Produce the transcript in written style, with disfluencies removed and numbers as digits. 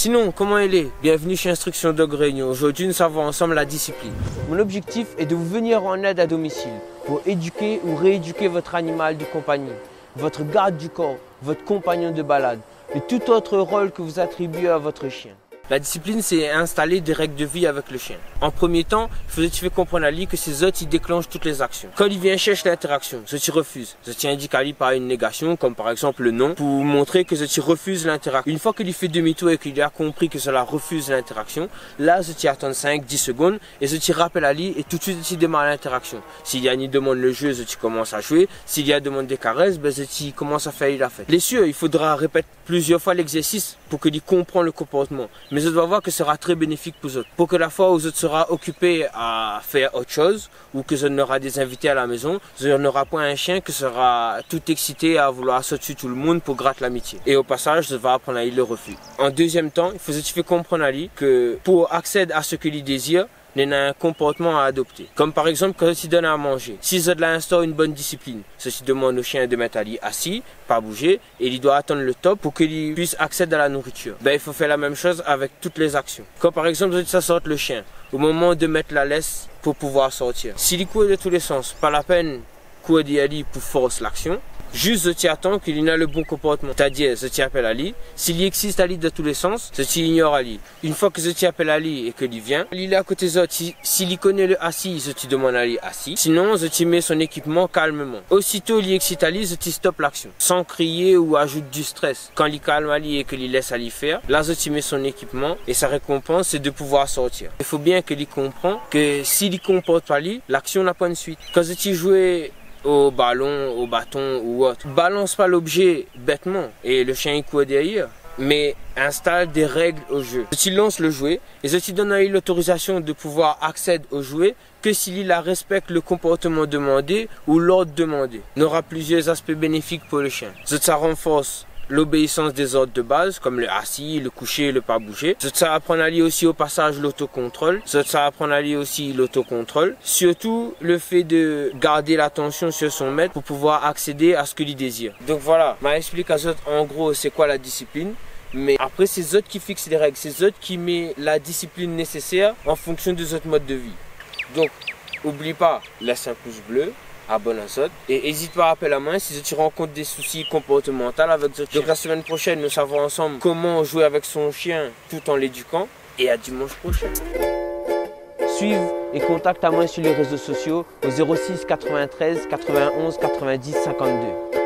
Sinon, comment elle est? Bienvenue chez Instruction Dog Réunion. Aujourd'hui, nous savons ensemble la discipline. Mon objectif est de vous venir en aide à domicile pour éduquer ou rééduquer votre animal de compagnie, votre garde du corps, votre compagnon de balade et tout autre rôle que vous attribuez à votre chien. La discipline, c'est installer des règles de vie avec le chien. En premier temps, il faut que tu fasses comprendre à lui que ses hôtes, ils déclenchent toutes les actions. Quand il vient chercher l'interaction, tu refuses. Tu indiques à lui par une négation, comme par exemple le non, pour montrer que tu refuses l'interaction. Une fois qu'il fait demi-tour et qu'il a compris que cela refuse l'interaction, là, tu attends 5-10 secondes et tu rappelles à lui et tout de suite, tu démarres l'interaction. S'il y a une demande le jeu, tu commences à jouer. S'il y a une demande des caresses, tu commences à faire la fête. Bien sûr, il faudra répéter plusieurs fois l'exercice pour qu'il comprenne le comportement. Mais je dois voir que ce sera très bénéfique pour eux. Pour que la fois où je sera occupé à faire autre chose ou que je n'aurai des invités à la maison, je n'aurai pas un chien qui sera tout excité à vouloir sortir tout le monde pour gratter l'amitié. Et au passage, je vais apprendre à lui le refus. En deuxième temps, il faut que tu fasses comprendre à lui que pour accéder à ce qu'il désire, il y a un comportement à adopter. Comme par exemple quand tu donnes à manger. Si tu instaure une bonne discipline, ceci demande au chien de mettre à lit assis, pas bouger, et il doit attendre le top pour qu'il puisse accéder à la nourriture. Il faut faire la même chose avec toutes les actions. Comme par exemple ça sorte le chien, au moment de mettre la laisse pour pouvoir sortir. S'il court de tous les sens, pas la peine courir d'y aller pour forcer l'action. Juste, je t'y attends qu'il ait le bon comportement. C'est-à-dire, je t'y appelle Ali. S'il existe Ali de tous les sens, je t'y ignore Ali. Une fois que je t'y appelle Ali et qu'il vient, il est à côté des autres. S'il connaît le assis, je t'y demande Ali assis. Sinon, je t'y mets son équipement calmement. Aussitôt, il excite Ali, je t'y stoppe l'action. Sans crier ou ajoute du stress. Quand il calme Ali et qu'il laisse Ali faire, là, je t'y mets son équipement et sa récompense, c'est de pouvoir sortir. Il faut bien qu'il comprenne que s'il comporte pas Ali, l'action n'a pas une suite. Quand je t'y jouais au ballon, au bâton ou autre, balance pas l'objet bêtement et le chien il court derrière, mais installe des règles au jeu. Tu lances le jouet et je te donne l'autorisation de pouvoir accéder au jouet que s'il respecte le comportement demandé ou l'ordre demandé. On aura plusieurs aspects bénéfiques pour le chien. Ça renforce l'obéissance des ordres de base, comme le assis, le coucher, le pas bouger. Ça apprend à lui aussi au passage l'autocontrôle. Ça apprend à lui aussi l'autocontrôle. Surtout le fait de garder l'attention sur son maître pour pouvoir accéder à ce qu'il désire. Donc voilà, ma explication en gros c'est quoi la discipline. Mais après c'est eux qui fixent les règles, c'est eux qui mettent la discipline nécessaire en fonction des autres modes de vie. Donc oublie pas, laisse un pouce bleu, abonne à ça et n'hésite pas à appeler la main si tu rencontres des soucis comportementaux avec votre chien. Donc la semaine prochaine, nous savons ensemble comment jouer avec son chien tout en l'éduquant et à dimanche prochain. Suive et contacte à moi sur les réseaux sociaux au 06 93 91 90 52.